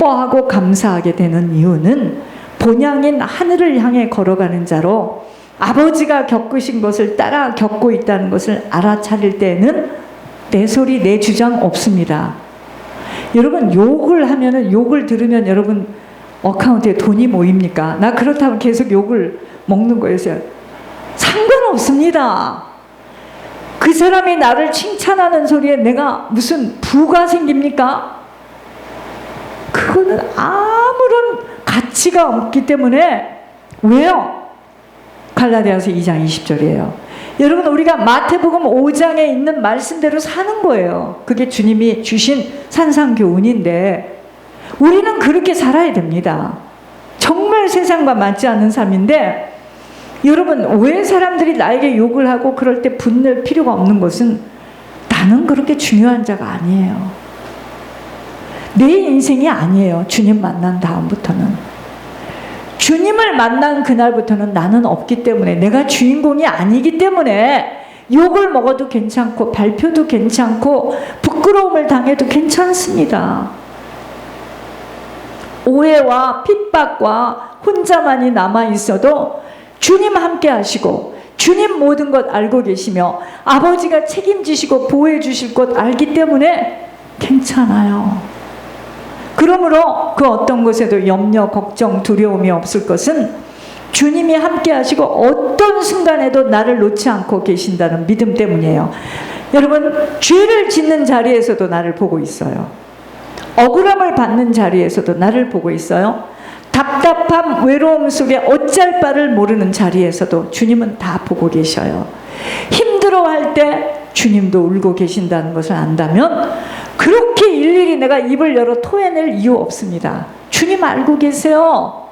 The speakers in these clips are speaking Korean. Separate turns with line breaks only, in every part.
기뻐하고 감사하게 되는 이유는 본향인 하늘을 향해 걸어가는 자로 아버지가 겪으신 것을 따라 겪고 있다는 것을 알아차릴 때에는 내 소리 내 주장 없습니다. 여러분, 욕을 하면은, 욕을 들으면 여러분 어카운트에 돈이 모입니까? 나 그렇다면 계속 욕을 먹는 거예요. 상관없습니다. 그 사람이 나를 칭찬하는 소리에 내가 무슨 부가 생깁니까? 그거는 아무런 가치가 없기 때문에. 왜요? 갈라디아서 2장 20절이에요. 여러분, 우리가 마태복음 5장에 있는 말씀대로 사는 거예요. 그게 주님이 주신 산상교훈인데 우리는 그렇게 살아야 됩니다. 정말 세상과 맞지 않는 삶인데, 여러분, 왜 사람들이 나에게 욕을 하고 그럴 때 분낼 필요가 없는 것은 나는 그렇게 중요한 자가 아니에요. 내 인생이 아니에요. 주님 만난 다음부터는. 주님을 만난 그날부터는 나는 없기 때문에, 내가 주인공이 아니기 때문에 욕을 먹어도 괜찮고 발표도 괜찮고 부끄러움을 당해도 괜찮습니다. 오해와 핍박과 혼자만이 남아있어도 주님 함께 하시고 주님 모든 것 알고 계시며 아버지가 책임지시고 보호해 주실 것 알기 때문에 괜찮아요. 그러므로 그 어떤 것에도 염려, 걱정, 두려움이 없을 것은 주님이 함께 하시고 어떤 순간에도 나를 놓지 않고 계신다는 믿음 때문이에요. 여러분, 죄를 짓는 자리에서도 나를 보고 있어요. 억울함을 받는 자리에서도 나를 보고 있어요. 답답함, 외로움 속에 어쩔 바를 모르는 자리에서도 주님은 다 보고 계셔요. 힘들어할 때 주님도 울고 계신다는 것을 안다면 그렇게 일일이 내가 입을 열어 토해낼 이유 없습니다. 주님 알고 계세요.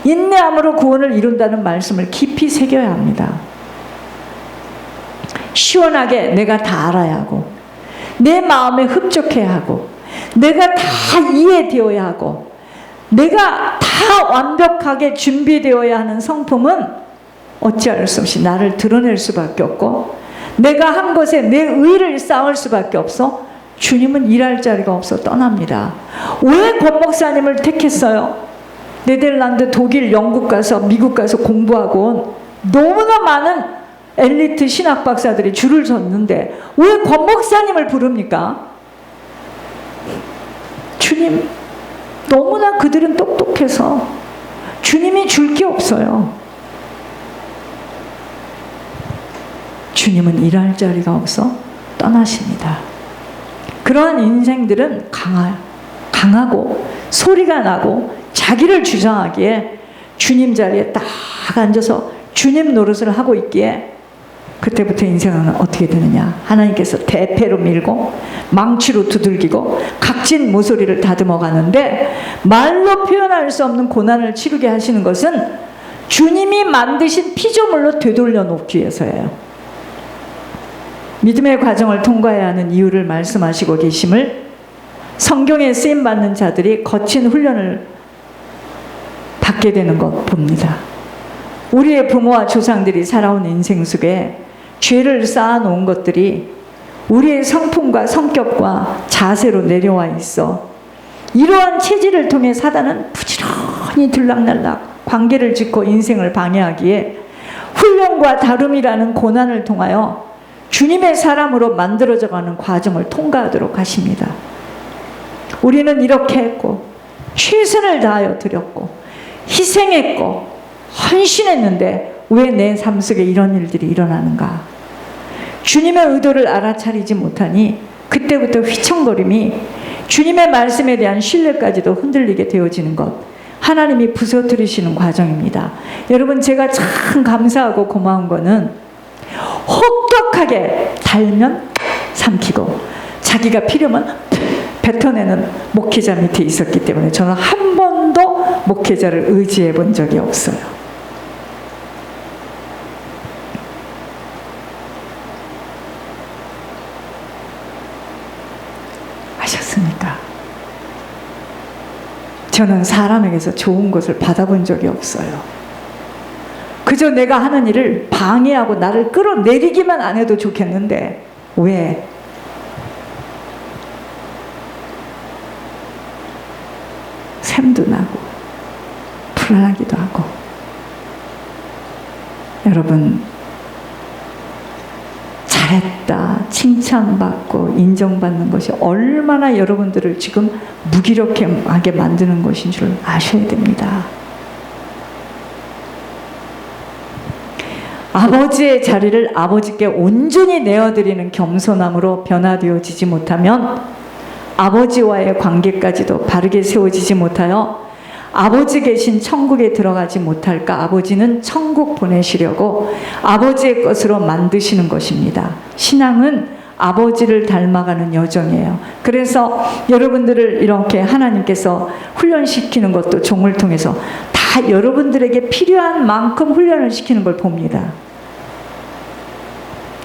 인내함으로 구원을 이룬다는 말씀을 깊이 새겨야 합니다. 시원하게 내가 다 알아야 하고, 내 마음에 흡족해야 하고, 내가 다 이해되어야 하고, 내가 다 완벽하게 준비되어야 하는 성품은 어찌할 수 없이 나를 드러낼 수밖에 없고, 내가 한 것에 내 의를 쌓을 수밖에 없어. 주님은 일할 자리가 없어 떠납니다. 왜 권 목사님을 택했어요? 네덜란드, 독일, 영국 가서, 미국 가서 공부하고 온 너무나 많은 엘리트 신학 박사들이 줄을 섰는데 왜 권 목사님을 부릅니까? 주님, 너무나 그들은 똑똑해서 주님이 줄 게 없어요. 주님은 일할 자리가 없어 떠나십니다. 그러한 인생들은 강하고 소리가 나고 자기를 주장하기에 주님 자리에 딱 앉아서 주님 노릇을 하고 있기에 그때부터 인생은 어떻게 되느냐? 하나님께서 대패로 밀고 망치로 두들기고 각진 모서리를 다듬어 가는데, 말로 표현할 수 없는 고난을 치르게 하시는 것은 주님이 만드신 피조물로 되돌려 놓기 위해서예요. 믿음의 과정을 통과해야 하는 이유를 말씀하시고 계심을 성경에 쓰임받는 자들이 거친 훈련을 받게 되는 것 봅니다. 우리의 부모와 조상들이 살아온 인생 속에 죄를 쌓아놓은 것들이 우리의 성품과 성격과 자세로 내려와 있어 이러한 체질을 통해 사단은 부지런히 들락날락 관계를 짓고 인생을 방해하기에 훈련과 다름이라는 고난을 통하여 주님의 사람으로 만들어져가는 과정을 통과하도록 하십니다. 우리는 이렇게 했고 최선을 다하여 드렸고 희생했고 헌신했는데 왜 내 삶 속에 이런 일들이 일어나는가? 주님의 의도를 알아차리지 못하니 그때부터 휘청거림이 주님의 말씀에 대한 신뢰까지도 흔들리게 되어지는 것, 하나님이 부서뜨리시는 과정입니다. 여러분, 제가 참 감사하고 고마운 거는 혹독하게 달면 삼키고 자기가 필요면 뱉어내는 목회자 밑에 있었기 때문에 저는 한 번도 목회자를 의지해 본 적이 없어요. 아셨습니까? 저는 사람에게서 좋은 것을 받아본 적이 없어요. 그저 내가 하는 일을 방해하고 나를 끌어내리기만 안 해도 좋겠는데 왜? 샘도 나고 불안하기도 하고. 여러분, 잘했다 칭찬받고 인정받는 것이 얼마나 여러분들을 지금 무기력하게 만드는 것인 줄 아셔야 됩니다. 아버지의 자리를 아버지께 온전히 내어드리는 겸손함으로 변화되어지지 못하면 아버지와의 관계까지도 바르게 세워지지 못하여 아버지 계신 천국에 들어가지 못할까. 아버지는 천국 보내시려고 아버지의 것으로 만드시는 것입니다. 신앙은 아버지를 닮아가는 여정이에요. 그래서 여러분들을 이렇게 하나님께서 훈련시키는 것도 종을 통해서 다 여러분들에게 필요한 만큼 훈련을 시키는 걸 봅니다.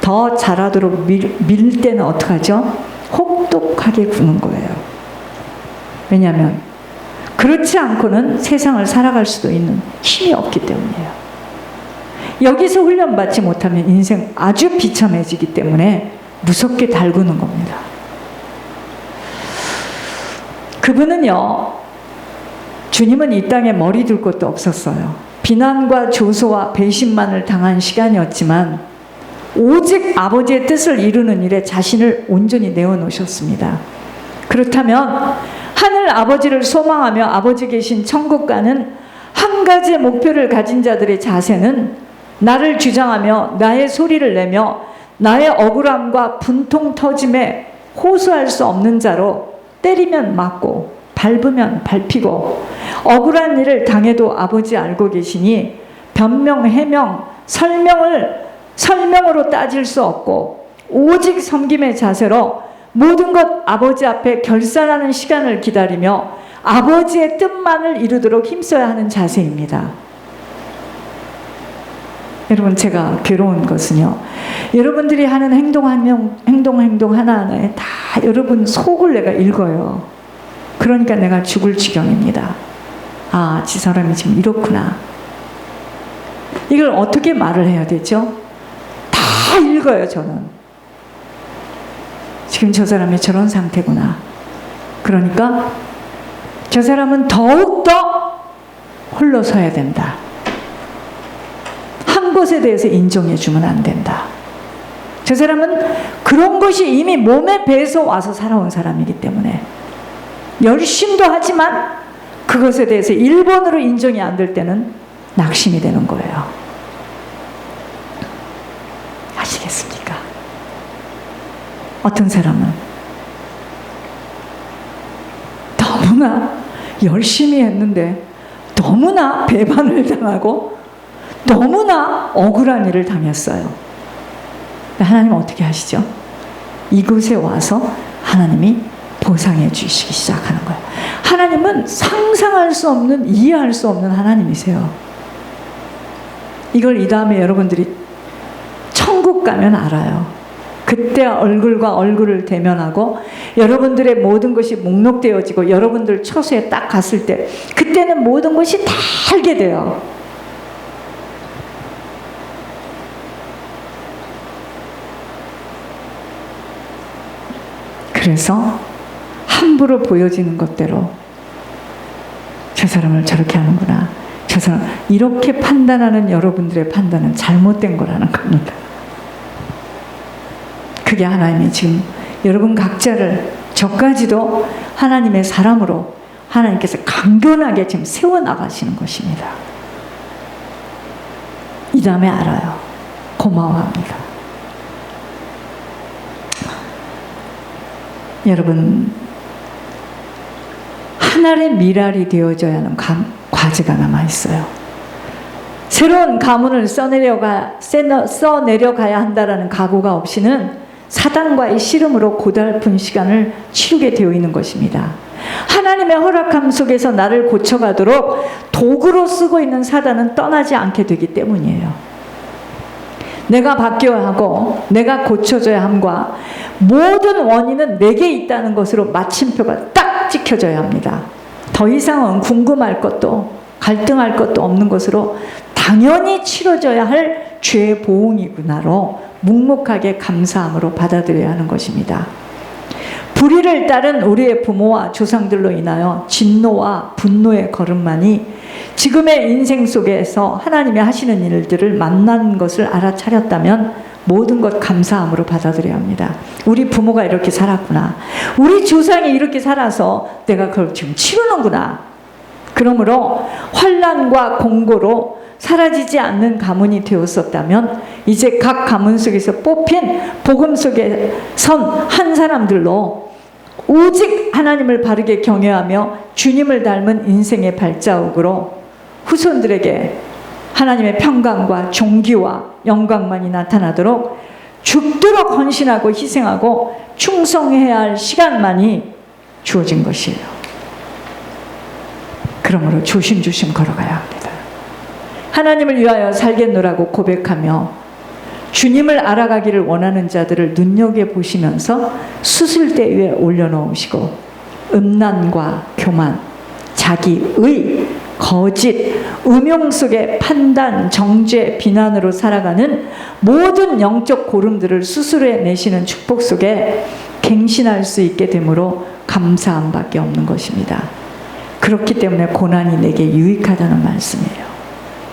더 잘하도록 밀 때는 어떡하죠? 혹독하게 구는 거예요. 왜냐하면 그렇지 않고는 세상을 살아갈 수도 있는 힘이 없기 때문이에요. 여기서 훈련받지 못하면 인생 아주 비참해지기 때문에 무섭게 달구는 겁니다. 그분은요, 주님은 이 땅에 머리 둘 것도 없었어요. 비난과 조소와 배신만을 당한 시간이었지만 오직 아버지의 뜻을 이루는 일에 자신을 온전히 내어놓으셨습니다. 그렇다면 하늘 아버지를 소망하며 아버지 계신 천국 가는 한 가지의 목표를 가진 자들의 자세는 나를 주장하며 나의 소리를 내며 나의 억울함과 분통 터짐에 호소할 수 없는 자로 때리면 맞고 밟으면 밟히고 억울한 일을 당해도 아버지 알고 계시니 변명, 해명, 설명으로 따질 수 없고 오직 섬김의 자세로 모든 것 아버지 앞에 결산하는 시간을 기다리며 아버지의 뜻만을 이루도록 힘써야 하는 자세입니다. 여러분, 제가 괴로운 것은요, 여러분들이 하는 행동 하나하나에 다 여러분 속을 내가 읽어요. 그러니까 내가 죽을 지경입니다. 아, 저 사람이 지금 이렇구나. 이걸 어떻게 말을 해야 되죠? 다 읽어요, 저는. 지금 저 사람이 저런 상태구나. 그러니까 저 사람은 더욱더 홀로 서야 된다. 한 것에 대해서 인정해 주면 안 된다. 저 사람은 그런 것이 이미 몸에 배서 와서 살아온 사람이기 때문에 열심도 하지만 그것에 대해서 1번으로 인정이 안 될 때는 낙심이 되는 거예요. 아시겠습니까? 어떤 사람은 너무나 열심히 했는데 너무나 배반을 당하고 너무나 억울한 일을 당했어요. 하나님은 어떻게 하시죠? 이곳에 와서 하나님이 보상해 주시기 시작하는 거예요. 하나님은 상상할 수 없는, 이해할 수 없는 하나님이세요. 이걸 이 다음에 여러분들이 천국 가면 알아요. 그때 얼굴과 얼굴을 대면하고 여러분들의 모든 것이 목록되어지고 여러분들 처소에 딱 갔을 때 그때는 모든 것이 다 알게 돼요. 그래서 함부로 보여지는 것대로 저 사람을 저렇게 하는구나, 저 사람 이렇게 판단하는 여러분들의 판단은 잘못된 거라는 겁니다. 그게 하나님이 지금 여러분 각자를, 저까지도 하나님의 사람으로 하나님께서 강건하게 지금 세워나가시는 것입니다. 이 다음에 알아요. 고마워합니다. 여러분, 하늘의 미랄이 되어져야 하는 과제가 남아있어요. 새로운 가문을 써내려가야 한다라는 각오가 없이는 사단과의 씨름으로 고달픈 시간을 치르게 되어 있는 것입니다. 하나님의 허락함 속에서 나를 고쳐가도록 도구로 쓰고 있는 사단은 떠나지 않게 되기 때문이에요. 내가 바뀌어야 하고 내가 고쳐져야 함과 모든 원인은 내게 있다는 것으로 마침표가 딱 찍혀져야 합니다. 더 이상은 궁금할 것도 갈등할 것도 없는 것으로 당연히 치러져야 할 죄의 보응이구나로 묵묵하게 감사함으로 받아들여야 하는 것입니다. 불의를 따른 우리의 부모와 조상들로 인하여 진노와 분노의 걸음만이 지금의 인생 속에서 하나님이 하시는 일들을 만난 것을 알아차렸다면 모든 것 감사함으로 받아들여야 합니다. 우리 부모가 이렇게 살았구나. 우리 조상이 이렇게 살아서 내가 그걸 지금 치르는구나. 그러므로 환난과 공고로 사라지지 않는 가문이 되었었다면 이제 각 가문 속에서 뽑힌 복음 속에 선 한 사람들로 오직 하나님을 바르게 경외하며 주님을 닮은 인생의 발자국으로 후손들에게 하나님의 평강과 존귀와 영광만이 나타나도록 죽도록 헌신하고 희생하고 충성해야 할 시간만이 주어진 것이에요. 그러므로 조심조심 걸어가야 합니다. 하나님을 위하여 살겠노라고 고백하며 주님을 알아가기를 원하는 자들을 눈여겨보시면서 수술대 위에 올려놓으시고 음란과 교만, 자기의, 거짓, 음용 속의 판단, 정죄, 비난으로 살아가는 모든 영적 고름들을 수술해 내시는 축복 속에 갱신할 수 있게 되므로 감사함 밖에 없는 것입니다. 그렇기 때문에 고난이 내게 유익하다는 말씀이에요.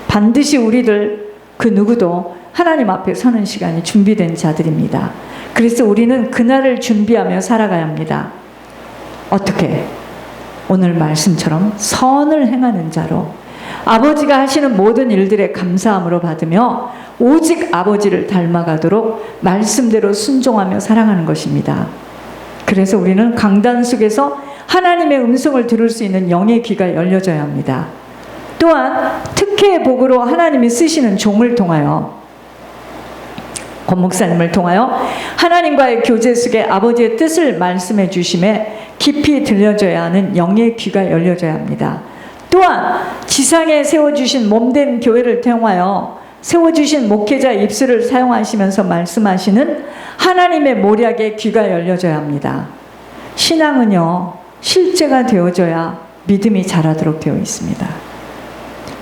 반드시 우리들 그 누구도 하나님 앞에 서는 시간이 준비된 자들입니다. 그래서 우리는 그날을 준비하며 살아가야 합니다. 어떻게? 오늘 말씀처럼 선을 행하는 자로 아버지가 하시는 모든 일들에 감사함으로 받으며 오직 아버지를 닮아가도록 말씀대로 순종하며 살아가는 것입니다. 그래서 우리는 강단 속에서 하나님의 음성을 들을 수 있는 영의 귀가 열려져야 합니다. 또한 특혜의 복으로 하나님이 쓰시는 종을 통하여 권 목사님을 통하여 하나님과의 교제 속에 아버지의 뜻을 말씀해 주심에 깊이 들려져야 하는 영의 귀가 열려져야 합니다. 또한 지상에 세워주신 몸된 교회를 통하여 세워주신 목회자 입술을 사용하시면서 말씀하시는 하나님의 모략의 귀가 열려져야 합니다. 신앙은요, 실제가 되어져야 믿음이 자라도록 되어 있습니다.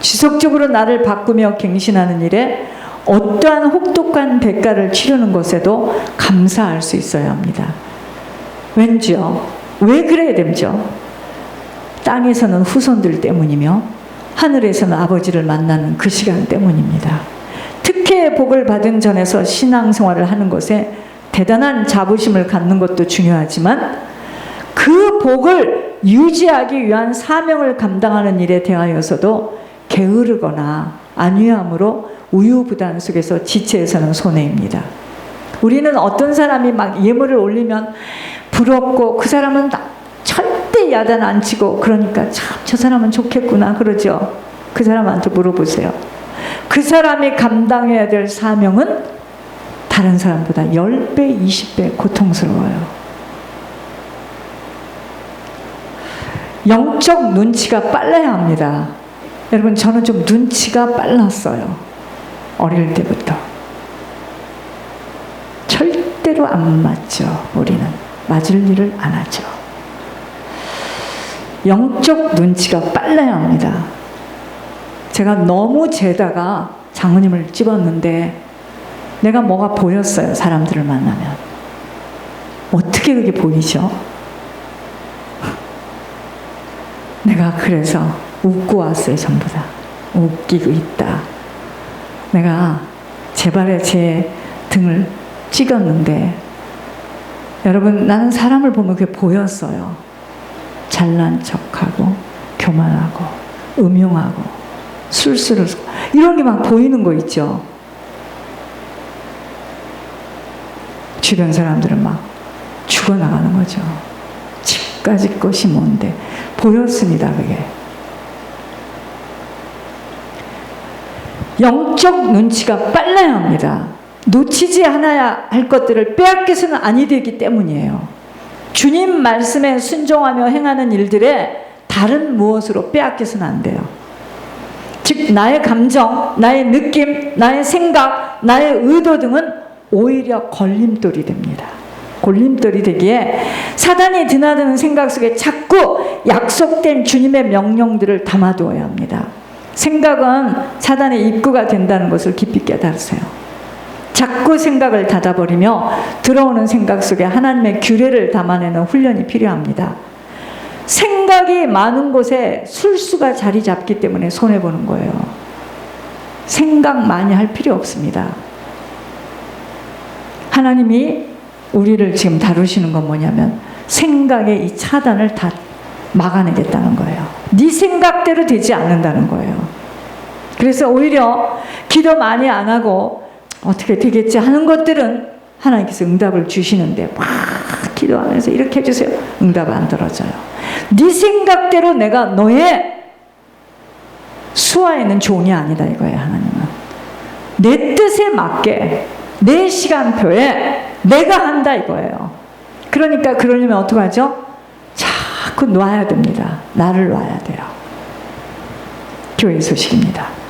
지속적으로 나를 바꾸며 갱신하는 일에 어떠한 혹독한 대가를 치르는 것에도 감사할 수 있어야 합니다. 왠지요? 왜 그래야 되죠? 땅에서는 후손들 때문이며 하늘에서는 아버지를 만나는 그 시간 때문입니다. 특혜의 복을 받은 전에서 신앙생활을 하는 것에 대단한 자부심을 갖는 것도 중요하지만 그 복을 유지하기 위한 사명을 감당하는 일에 대하여서도 게으르거나 안위함으로 우유부단 속에서 지체해서는 손해입니다. 우리는 어떤 사람이 막 예물을 올리면 부럽고 그 사람은 절대 야단 안 치고 그러니까 참 저 사람은 좋겠구나 그러죠. 그 사람한테 물어보세요. 그 사람이 감당해야 될 사명은 다른 사람보다 10배, 20배 고통스러워요. 영적 눈치가 빨라야 합니다. 여러분, 저는 좀 눈치가 빨랐어요. 어릴 때부터. 절대로 안 맞죠. 우리는 맞을 일을 안 하죠. 영적 눈치가 빨라야 합니다. 제가 너무 재다가 장모님을 찝었는데 내가 뭐가 보였어요. 사람들을 만나면. 어떻게 그게 보이죠? 내가 그래서 웃고 왔어요. 전부 다. 웃기고 있다. 내가 제 발에 제 등을 찍었는데 여러분, 나는 사람을 보면 그게 보였어요. 잘난 척하고 교만하고 음흉하고 술수를 이런 게 막 보이는 거 있죠. 주변 사람들은 막 죽어나가는 거죠. 집까지 것이 뭔데 보였습니다. 그게 영적 눈치가 빨라야 합니다. 놓치지 않아야 할 것들을 빼앗겨서는 아니 되기 때문이에요. 주님 말씀에 순종하며 행하는 일들에 다른 무엇으로 빼앗겨서는 안 돼요. 즉 나의 감정, 나의 느낌, 나의 생각, 나의 의도 등은 오히려 걸림돌이 됩니다. 걸림돌이 되기에 사단이 드나드는 생각 속에 자꾸 약속된 주님의 명령들을 담아두어야 합니다. 생각은 사단의 입구가 된다는 것을 깊이 깨달으세요. 자꾸 생각을 닫아버리며 들어오는 생각 속에 하나님의 규례를 담아내는 훈련이 필요합니다. 생각이 많은 곳에 술수가 자리 잡기 때문에 손해보는 거예요. 생각 많이 할 필요 없습니다. 하나님이 우리를 지금 다루시는 건 뭐냐면 생각의 이 차단을 다 막아내겠다는 거예요. 네 생각대로 되지 않는다는 거예요. 그래서 오히려 기도 많이 안 하고 어떻게 되겠지 하는 것들은 하나님께서 응답을 주시는데 막 기도하면서 이렇게 해주세요. 응답 안 들어져요. 네 생각대로 내가 너의 수하에는 종이 아니다 이거예요. 하나님은 내 뜻에 맞게 내 시간표에 내가 한다 이거예요. 그러니까 그러려면 어떡하죠? 자꾸 놔야 됩니다. 나를 놔야 돼요. 교회 소식입니다.